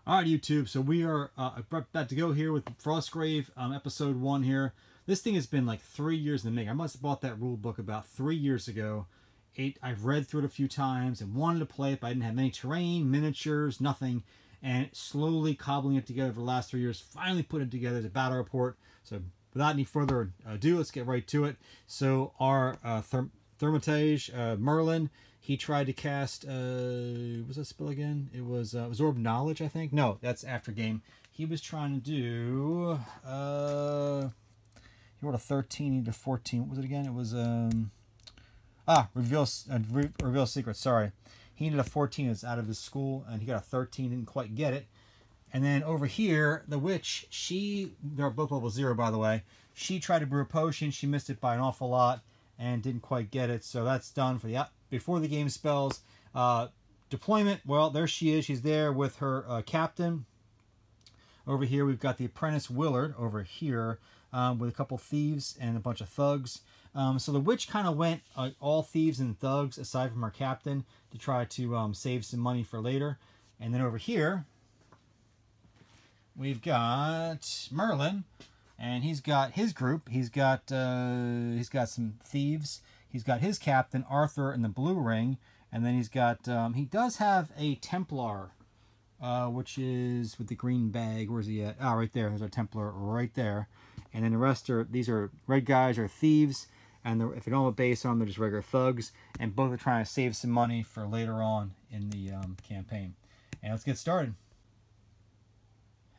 All right, YouTube. So we are about to go here with Frostgrave, episode 1 here. This thing has been like 3 years in the making. I must have bought that rule book about 3 years ago. I've read through it a few times and wanted to play it, but I didn't have any terrain, miniatures, nothing. And slowly cobbling it together for the last 3 years, finally put it together as a battle report. So without any further ado, let's get right to it. So our Thaumaturge, Merlin, he tried to cast, what was that spell again? It was Orb Knowledge, I think? No, that's after game. He was trying to do, he rolled a 13, he did a 14. What was it again? It was, Reveal Secret, sorry. He needed a 14, it's out of his school, and he got a 13, didn't quite get it. And then over here, the witch, they're both level 0, by the way. She tried to brew a potion, she missed it by an awful lot, and didn't quite get it, so that's done for the before the game spells. Deployment, well, there she is. She's there with her captain. Over here, we've got the apprentice Willard over here with a couple thieves and a bunch of thugs. So the witch kind of went all thieves and thugs aside from her captain to try to save some money for later. And then over here, we've got Merlin, and he's got his group. He's got some thieves. He's got his captain, Arthur, in the blue ring. And then he's got, he does have a Templar, which is with the green bag. Where's he at? Oh, right there. There's a Templar right there. And then the rest these are red guys, are thieves. And if they don't have a base on them, they're just regular thugs. And both are trying to save some money for later on in the campaign. And let's get started.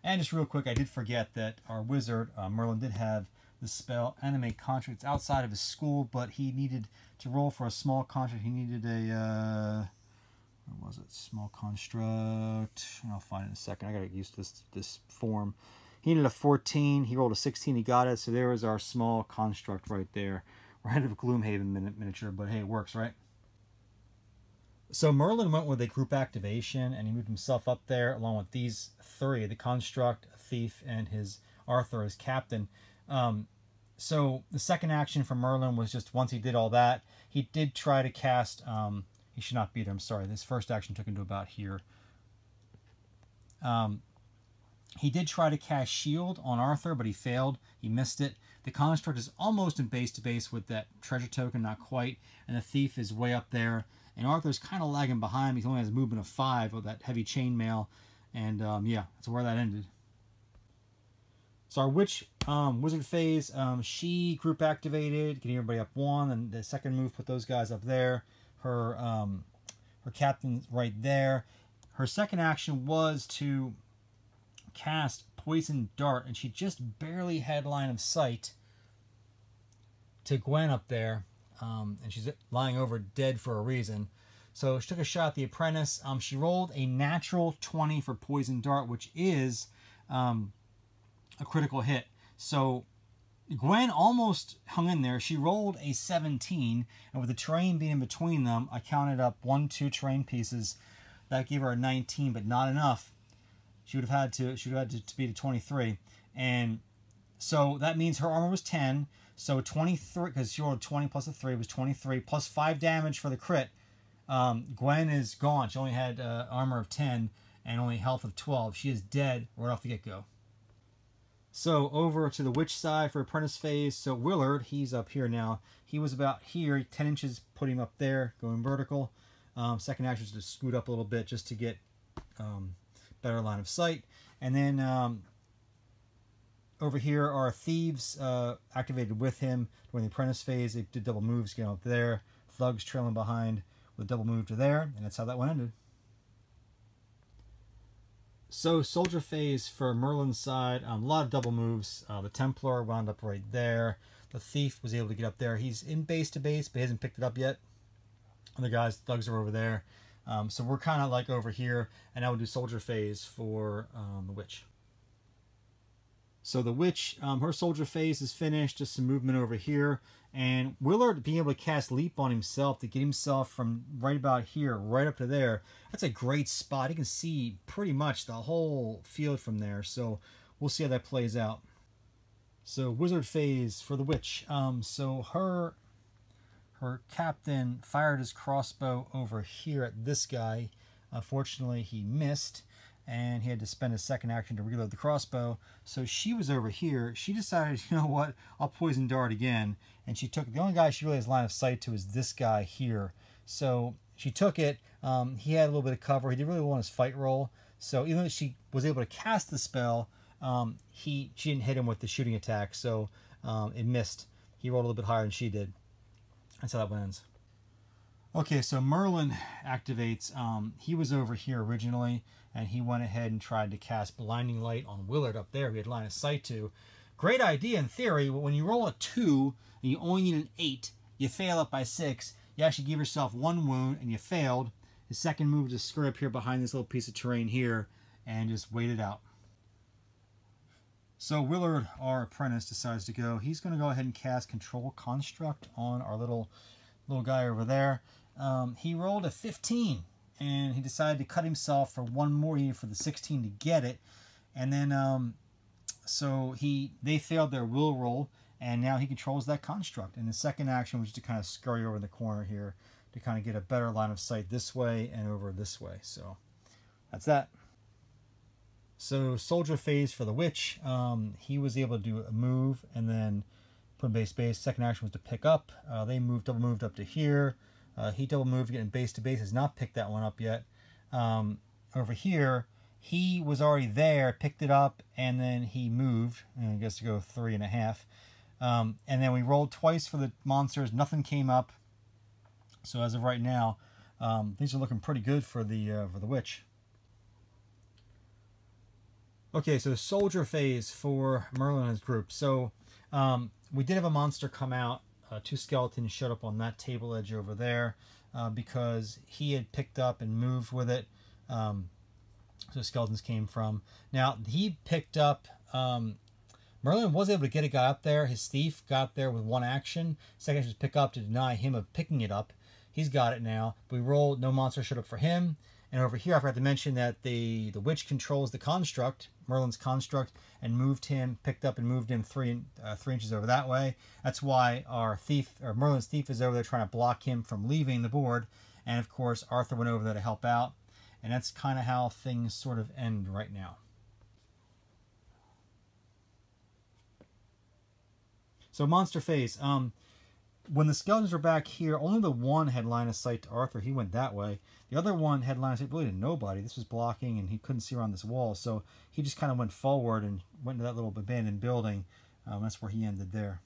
And just real quick, I did forget that our wizard, Merlin, did have the spell Animate Construct. It's outside of his school, but he needed to roll for a small construct. He needed a, where was it? Small construct. I'll find it in a second. I gotta get used to this form. He needed a 14. He rolled a 16. He got it. So there is our small construct right there. Right of Gloomhaven miniature, but hey, it works, right? So Merlin went with a group activation, and he moved himself up there along with these three, the construct, thief, and his Arthur as captain. So the second action for Merlin was just once he did all that, he did try to cast, he should not be there, I'm sorry, this first action took him to about here. He did try to cast Shield on Arthur, but he failed. He missed it. The construct is almost in base to base with that treasure token, not quite, and the thief is way up there. And Arthur's kind of lagging behind. He only has a movement of 5 with that heavy chainmail, and yeah, that's where that ended. So our witch wizard phase, she group activated, getting everybody up 1, and the second move put those guys up there. Her captain's right there. Her second action was to cast Poison Dart, and she just barely had line of sight to Gwen up there, and she's lying over dead for a reason. So she took a shot at the apprentice. She rolled a natural 20 for Poison Dart, which is a critical hit. So Gwen almost hung in there. She rolled a 17, and with the terrain being in between them, I counted up 1, 2 terrain pieces. That gave her a 19, but not enough. She would have had to beat a 23, and so that means her armor was 10. So 23, because she rolled 20 plus a 3 was 23 plus 5 damage for the crit. Gwen is gone. She only had armor of 10 and only health of 12. She is dead right off the get-go. So over to the witch side for apprentice phase. So Willard, he's up here now. He was about here, 10 inches, put him up there, going vertical. Second action is to scoot up a little bit just to get better line of sight. And then over here are thieves activated with him during the apprentice phase. They did double moves, get up there. Thugs trailing behind with a double move to there, and that's how that one ended. So soldier phase for Merlin's side, a lot of double moves. The Templar wound up right there. The thief was able to get up there. He's in base to base, but he hasn't picked it up yet. And the guys, thugs, are over there. So we're kind of like over here, and now we'll do soldier phase for the witch. So the witch, her soldier phase is finished, just some movement over here. And Willard being able to cast Leap on himself to get himself from right about here, right up to there. That's a great spot. He can see pretty much the whole field from there. So we'll see how that plays out. So wizard phase for the witch. So her captain fired his crossbow over here at this guy. Unfortunately, he missed. and he had to spend his second action to reload the crossbow. So she was over here. She decided, you know what, I'll poison dart again. And she took, the only guy she really has line of sight to is this guy here. So she took it. He had a little bit of cover. He didn't really want his fight roll. So even though she was able to cast the spell, she didn't hit him with the shooting attack. So it missed. He rolled a little bit higher than she did. That's how that one ends. Okay, so Merlin activates. He was over here originally, and he went ahead and tried to cast Blinding Light on Willard up there. He had line of sight to. Great idea in theory, but when you roll a 2 and you only need an 8, you fail it by 6. You actually give yourself 1 wound, and you failed. His second move was to screw up here behind this little piece of terrain here and just wait it out. So Willard, our apprentice, decides to go. He's going to go ahead and cast Control Construct on our little guy over there. He rolled a 15, and he decided to cut himself for 1 more. He needed for the 16 to get it. And then, so they failed their will roll, and now he controls that construct. And the second action was to kind of scurry over in the corner here to kind of get a better line of sight this way and over this way. So that's that. So soldier phase for the witch. He was able to do a move and then put in base. Second action was to pick up. They double moved up to here. He double moved getting base to base. Has not picked that one up yet. Over here, he was already there, picked it up, and then he moved. And I guess to go 3.5. And then we rolled twice for the monsters. Nothing came up. So as of right now, things are looking pretty good for the witch. Okay, so soldier phase for Merlin and his group. So we did have a monster come out. 2 skeletons showed up on that table edge over there because he had picked up and moved with it. So skeletons came from. Now, he picked up... Merlin was able to get a guy up there. His thief got there with 1 action. Second action was pick up to deny him of picking it up. He's got it now. We rolled. No monster showed up for him. And over here, I forgot to mention that the witch controls the construct, Merlin's construct, and moved him, picked up and moved him 3 inches over that way. That's why our thief, or Merlin's thief, is over there trying to block him from leaving the board. And of course, Arthur went over there to help out. And that's kind of how things sort of end right now. So monster phase. When the skeletons were back here, only the one had line of sight to Arthur. He went that way. The other one had line of sight really to nobody. This was blocking, and he couldn't see around this wall. So he just kind of went forward and went into that little abandoned building. That's where he ended there.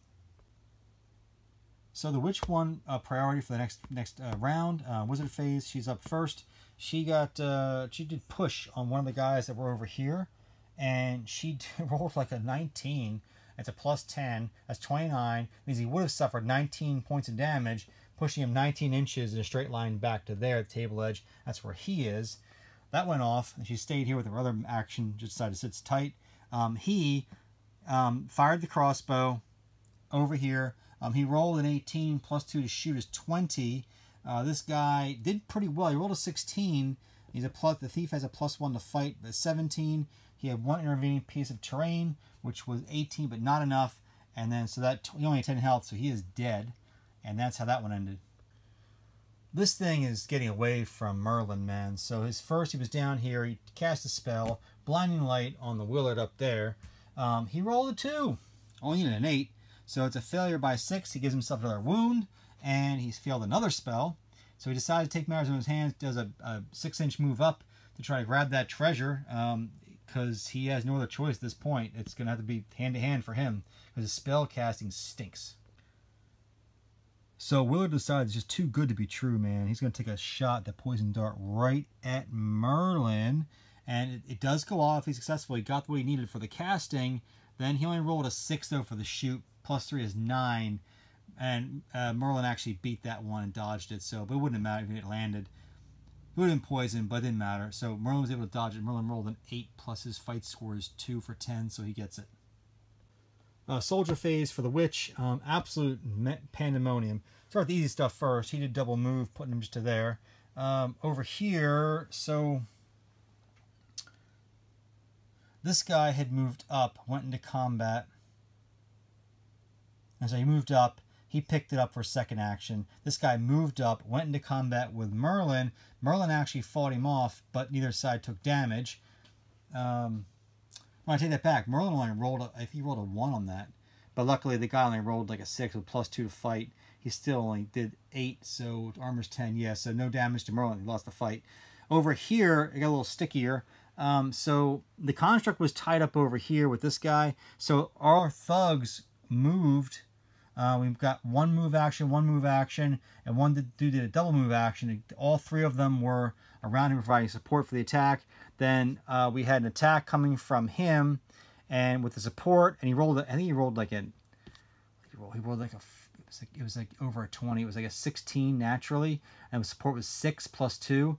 So the witch won priority for the next round. Wizard phase. She's up first. She did push on one of the guys that were over here, and she rolled like a 19. It's a plus 10. That's 29. Means he would have suffered 19 points of damage, pushing him 19 inches in a straight line back to there at the table edge. That's where he is. That went off, and she stayed here with her other action, just decided to sit tight. He fired the crossbow over here. He rolled an 18, plus 2 to shoot is 20. This guy did pretty well. He rolled a 16. He's a plus. The thief has a plus 1 to fight, but 17. He had 1 intervening piece of terrain, which was 18, but not enough. And then, so that he only had 10 health, so he is dead. And that's how that one ended. This thing is getting away from Merlin, man. So he was down here. He cast a spell, Blinding Light on the Willard up there. He rolled a 2. Only needed an 8. So it's a failure by 6. He gives himself another wound, and he's failed another spell. So he decides to take matters in his hands, does a 6-inch move up to try to grab that treasure. Because he has no other choice at this point. It's going to have to be hand-to-hand for him, because his spell casting stinks. So Willard decides it's just too good to be true, man. He's going to take a shot, the poison dart, right at Merlin. And it does go off. He's successful. He got what he needed for the casting. Then he only rolled a 6, though, for the shoot. Plus 3 is 9. And Merlin actually beat that one and dodged it. So, but it wouldn't have mattered if it landed. It would have been poisoned, but it didn't matter. So Merlin was able to dodge it. Merlin rolled an 8, plus his fight score is 2 for 10, so he gets it. Soldier phase for the witch. Absolute pandemonium. Start with the easy stuff first. He did double move, putting him just to there. Over here, so this guy had moved up, went into combat. And so he moved up. He picked it up for second action. This guy moved up, went into combat with Merlin. Merlin actually fought him off, but neither side took damage. Well, I take that back. Merlin only rolled he rolled a 1 on that. But luckily the guy only rolled like a 6 with +2 to fight. He still only did 8, so armor's 10. Yeah, so no damage to Merlin. He lost the fight. Over here, it got a little stickier. So the construct was tied up over here with this guy. So our thugs moved. We've got one move action, and one did a double move action. All 3 of them were around him providing support for the attack. Then we had an attack coming from him, and with the support, and he rolled. I think he rolled like it was like over a 20. It was like a 16 naturally, and the support was 6 + 2.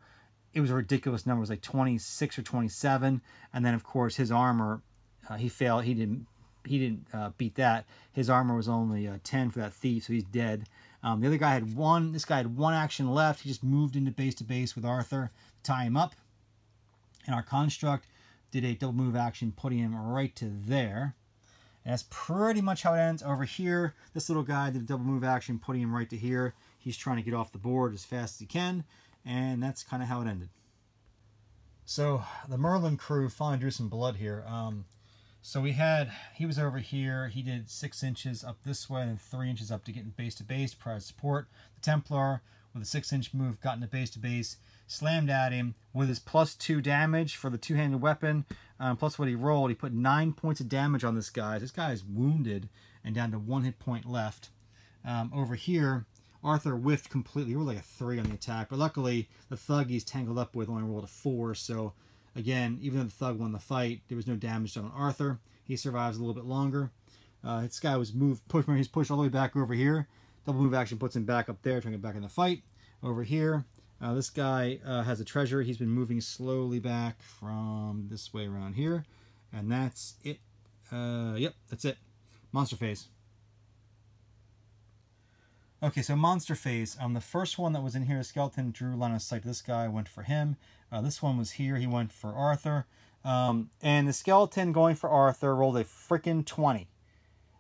It was a ridiculous number. It was like 26 or 27, and then of course his armor, he failed. He didn't beat that. His armor was only 10 for that thief, so he's dead. The other guy had 1. This guy had 1 action left. He just moved into base to base with Arthur to tie him up. And our construct did a double move action, putting him right to there. And that's pretty much how it ends. Over here, this little guy did a double move action, putting him right to here. He's trying to get off the board as fast as he can. And that's kind of how it ended. So the Merlin crew finally drew some blood here. So he was over here. He did 6 inches up this way and 3 inches up to get in base to base, provide support. The Templar, with a 6-inch move, got into base to base, slammed at him with his +2 damage for the two-handed weapon, plus what he rolled. He put 9 points of damage on this guy. This guy is wounded and down to 1 hit point left. Over here, Arthur whiffed completely. He rolled like a 3 on the attack, but luckily the thug he's tangled up with only rolled a 4, so again, even though the thug won the fight, there was no damage done on Arthur. He survives a little bit longer. This guy was he's pushed all the way back over here. Double move action puts him back up there, trying to get back in the fight. Over here, this guy has a treasure. He's been moving slowly back from this way around here. And that's it. Yep, that's it. Monster phase. Okay, so monster phase. The first one that was in here, skeleton, drew line of sight. This guy went for him. This one was here. He went for Arthur. And the skeleton going for Arthur rolled a freaking 20.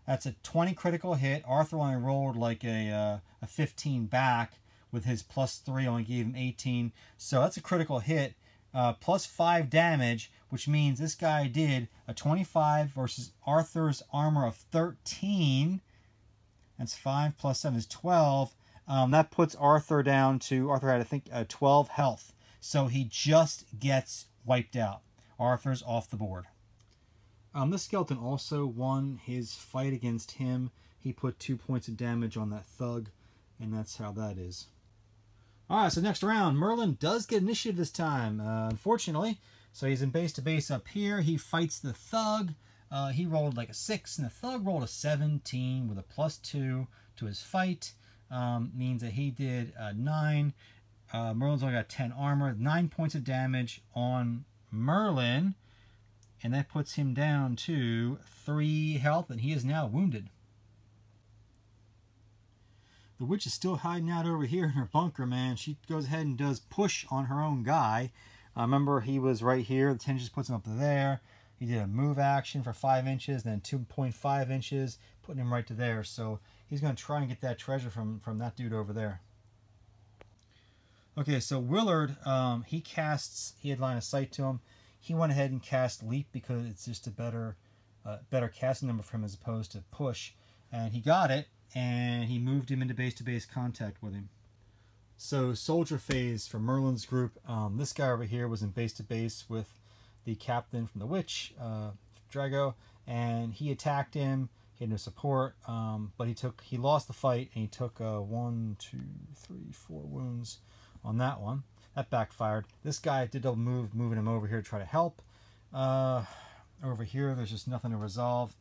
That's a 20 critical hit. Arthur only rolled like a 15 back with his +3. Only gave him 18. So that's a critical hit. +5 damage, which means this guy did a 25 versus Arthur's armor of 13. That's 5 + 7 is 12. That puts Arthur down to, Arthur had, I think, 12 health. So he just gets wiped out. Arthur's off the board. This skeleton also won his fight against him. He put 2 points of damage on that thug, and that's how that is. Alright, so next round, Merlin does get initiative this time, unfortunately. So he's in base to base up here. He fights the thug. He rolled like a 6, and the thug rolled a 17 with a +2 to his fight. Means that he did 9. Merlin's only got 10 armor, 9 points of damage on Merlin, and that puts him down to 3 health, and he is now wounded. The witch is still hiding out over here in her bunker, man. She goes ahead and does push on her own guy. Remember, he was right here. The 10 just puts him up there. He did a move action for 5 inches, then 2.5 inches, putting him right to there. So he's going to try and get that treasure from that dude over there. Okay, so Willard, he had line of sight to him. He went ahead and cast Leap because it's just a better casting number for him as opposed to Push. And he got it, and he moved him into base-to-base contact with him. So Soldier phase for Merlin's group. This guy over here was in base-to-base with the captain from the Witch, Drago, and he attacked him. He had no support, but he lost the fight, and he took 1, 2, 3, 4 wounds on that one. That backfired. This guy did a move, moving him over here to try to help. Over here, there's just nothing to resolve.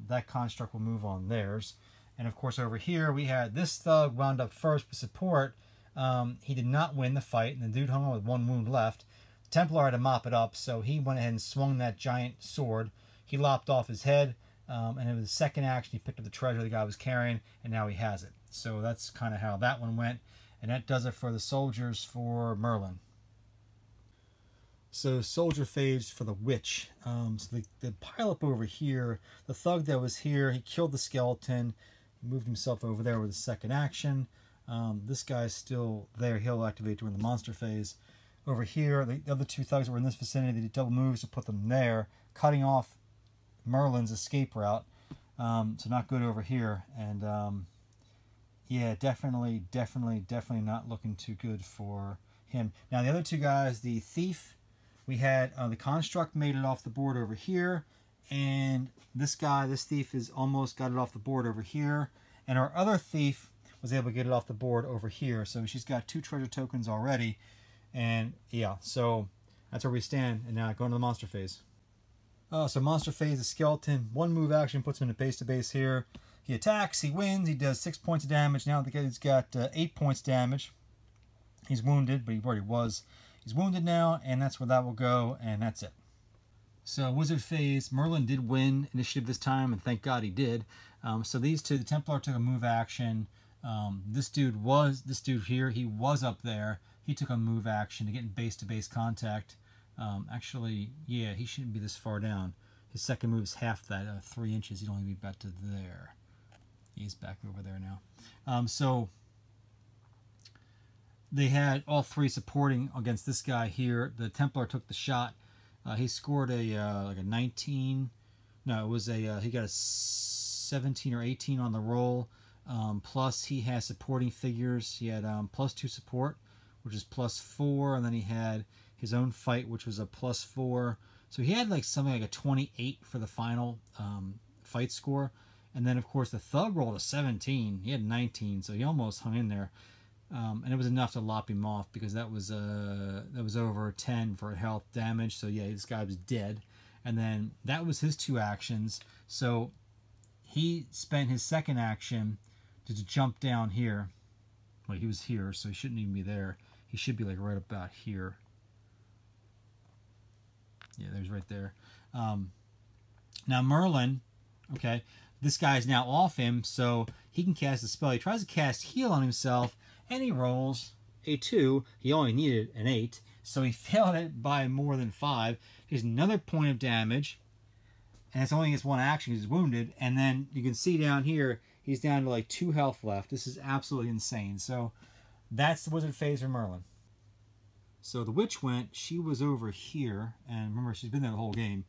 That construct will move on theirs. And of course, over here, we had this thug wound up first with support. He did not win the fight, and the dude hung on with 1 wound left. The Templar had to mop it up, so he went ahead and swung that giant sword. He lopped off his head, and it was his second action. He picked up the treasure the guy was carrying, and now he has it. So that's kind of how that one went. And that does it for the soldiers for Merlin. So soldier phase for the Witch. So the pile up over here, the thug that was here, he killed the skeleton, he moved himself over there with his second action. This guy's still there. He'll activate during the monster phase. over here. The other two thugs were in this vicinity. They did double moves to put them there, cutting off Merlin's escape route. So not good over here. And yeah, definitely not looking too good for him. Now the other two guys, the thief, we had the construct made it off the board over here, and this guy, this thief, is almost got it off the board over here, and our other thief was able to get it off the board over here. So she's got 2 treasure tokens already, and yeah, so that's where we stand. And now going to the monster phase. So monster phase, the skeleton, 1 move action puts him in a base to base here. He attacks, he wins, he does 6 points of damage. Now the guy's got 8 points damage. He's wounded, but he already was. He's wounded now, and that's where that will go, and that's it. So wizard phase, Merlin did win initiative this time, and thank God he did. So these two, the Templar took a move action. This dude here, he was up there. He took a move action to get in base-to-base contact. Actually, yeah, he shouldn't be this far down. His second move is half that, 3 inches. He'd only be back to there. He's back over there now. So they had all 3 supporting against this guy here. The Templar took the shot. He scored a like a 19. No, it was a he got a 17 or 18 on the roll. Plus he has supporting figures. He had +2 support, which is +4, and then he had his own fight, which was a +4. So he had like something like a 28 for the final fight score. And then of course the thug rolled a 17. He had 19, so he almost hung in there. And it was enough to lop him off, because that was over 10 for health damage. So yeah, this guy was dead. And then that was his 2 actions. So he spent his second action to jump down here. Well, he was here, so he shouldn't even be there. He should be like right about here. Yeah, there's right there. Now Merlin, okay, this guy is now off him, so he can cast a spell. He tries to cast heal on himself, and he rolls a 2. He only needed an 8, so he failed it by more than 5. Here's another point of damage, and it's only against 1 action. He's wounded, and then you can see down here, he's down to like 2 health left. This is absolutely insane. So that's the wizard phase for Merlin. So the witch went, she was over here, and remember, she's been there the whole game.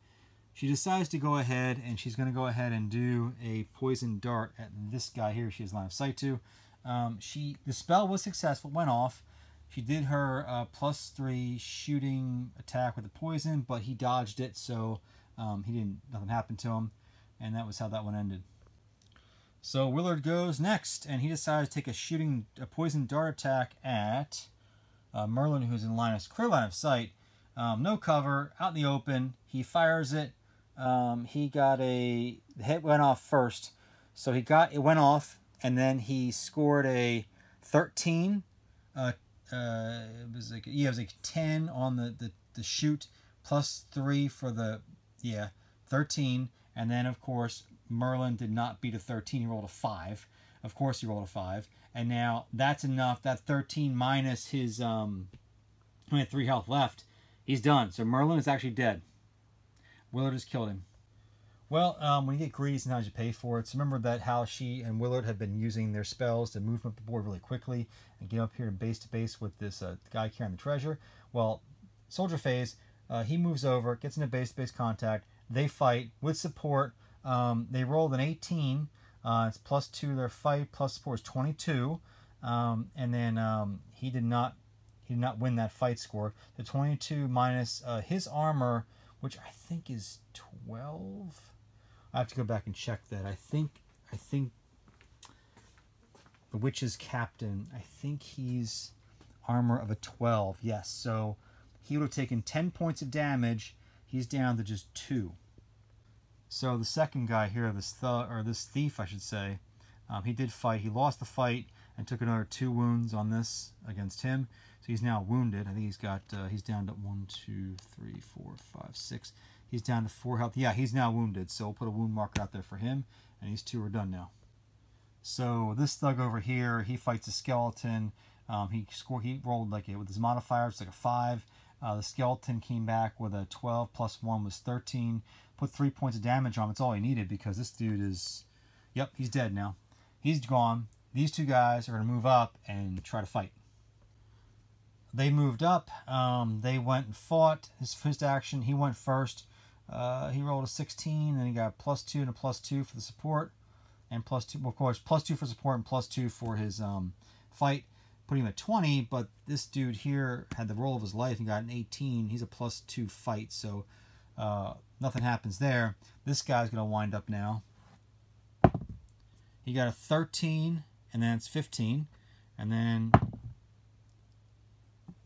She decides to go ahead, and she's going to go ahead and do a poison dart at this guy here. She has line of sight to. The spell was successful, went off. She did her +3 shooting attack with the poison, but he dodged it, so nothing happened to him, and that was how that one ended. So Willard goes next, and he decides to take a poison dart attack at Merlin, who's in clear line of sight. No cover, out in the open. He fires it. The hit went off first, so it went off, and then he scored a 13. It was like 10 on the shoot, +3 for the 13, and then of course Merlin did not beat a 13. He rolled a 5. Of course he rolled a 5, and now that's enough. That 13 minus his only had 3 health left. He's done. So Merlin is actually dead. Willard has killed him. Well, when you get greedy, sometimes you pay for it. So remember that how she and Willard have been using their spells to move up the board really quickly and get up here in base to base with this guy carrying the treasure. Well, soldier phase, he moves over, gets into base to base contact. They fight with support. They rolled an 18. It's +2 to their fight. Plus support is 22. And then he did not win that fight score. The 22 minus his armor, which I think is 12. I have to go back and check that. I think the witch's captain, I think he's armor of a 12. Yes, so he would have taken 10 points of damage. He's down to just 2. So the second guy here, this thief, I should say, he did fight. He lost the fight and took another 2 wounds on this against him. So he's now wounded. I think he's down to 1, 2, 3, 4, 5, 6. He's down to 4 health. Yeah, he's now wounded. So we'll put a wound marker out there for him. And these 2 are done now. So this thug over here, he fights a skeleton. He rolled with his modifier, it's like a 5. The skeleton came back with a 12 plus 1 was 13. Put 3 points of damage on him. It's all he needed, because this dude is, yep, he's dead now. He's gone. These 2 guys are going to move up and try to fight. they moved up. They went and fought. His first action, he went first. He rolled a 16, and he got +2 and a +2 for the support, and +2, well, of course, +2 for support and +2 for his fight, putting him at 20. But this dude here had the roll of his life and got an 18. He's a +2 fight, so nothing happens there. This guy's going to wind up now. He got a 13, and then it's 15, and then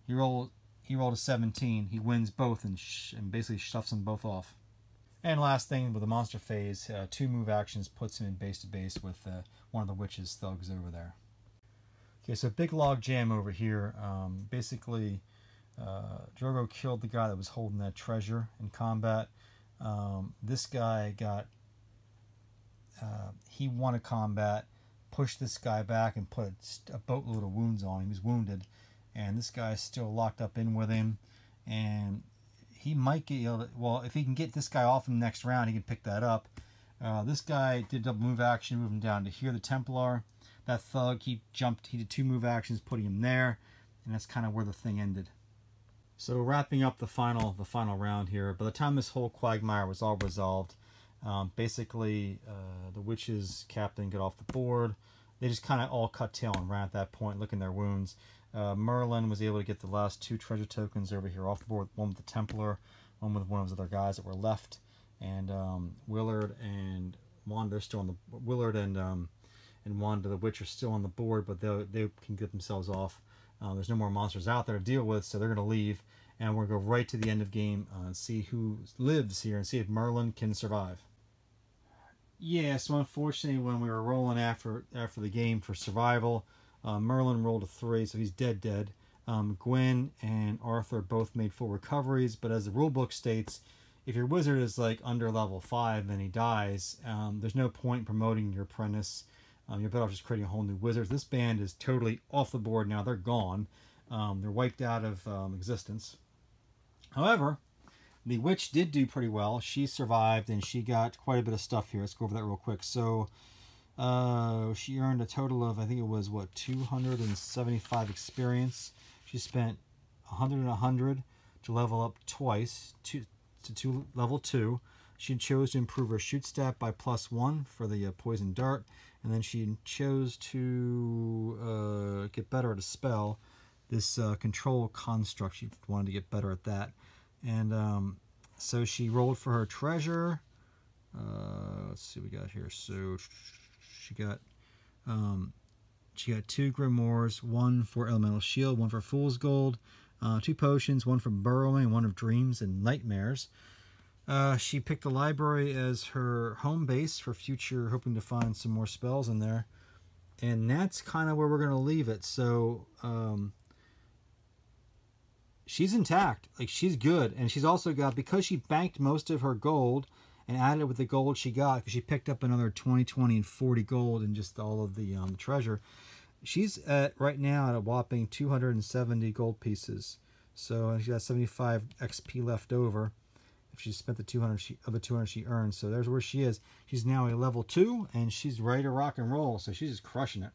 he rolled a 17. He wins both and basically stuffs them both off. And last thing with the monster phase, 2 move actions puts him in base to base with one of the witches thugs over there. Okay, so big log jam over here. Basically, Drogo killed the guy that was holding that treasure in combat. This guy got, he won a combat, pushed this guy back and put a boatload of wounds on him. He was wounded, and this guy's still locked up in with him, and he might get able to, well, if he can get this guy off in the next round, he can pick that up. This guy did double move action, move him down to here, the Templar. That thug, he did 2 move actions, putting him there, and that's kind of where the thing ended. So wrapping up the final round here, by the time this whole quagmire was all resolved, basically the witches captain got off the board. They just kind of all cut tail and ran at that point, licking their wounds. Merlin was able to get the last 2 treasure tokens over here off the board, one with the Templar, one with one of his other guys that were left, and Willard and Wanda are still on the Willard and Wanda the Witch are still on the board, but they can get themselves off. There's no more monsters out there to deal with, so they're going to leave, and we're going to go right to the end of game and see who lives here and see if Merlin can survive. Yeah, so unfortunately, when we were rolling after the game for survival, Merlin rolled a 3, so he's dead. Gwen and Arthur both made full recoveries, but as the rulebook states, if your wizard is like under level 5 and he dies, there's no point in promoting your apprentice. You're better off just creating a whole new wizard. This band is totally off the board now. They're gone. They're wiped out of existence. However, the witch did do pretty well. She survived, and she got quite a bit of stuff here. Let's go over that real quick. So she earned a total of, I think it was, what, 275 experience. She spent 100 and 100 to level up twice to level 2. She chose to improve her shoot stat by +1 for the poison dart, and then she chose to get better at a spell, this control construct. She wanted to get better at that, and so she rolled for her treasure. Let's see what we got here. So she got 2 grimoires, 1 for elemental shield, 1 for fool's gold, 2 potions, 1 for burrowing, 1 of dreams and nightmares. She picked the library as her home base for future, hoping to find some more spells in there. And that's kind of where we're going to leave it. So she's intact. Like, she's good. And she's also got, because she banked most of her gold and added it with the gold she got, because she picked up another 20, 20, and 40 gold in just all of the treasure. She's right now at a whopping 270 gold pieces. So she's got 75 XP left over. She spent the 200 she earned, so there's where she is. She's now a level 2, and she's ready to rock and roll, so she's just crushing it.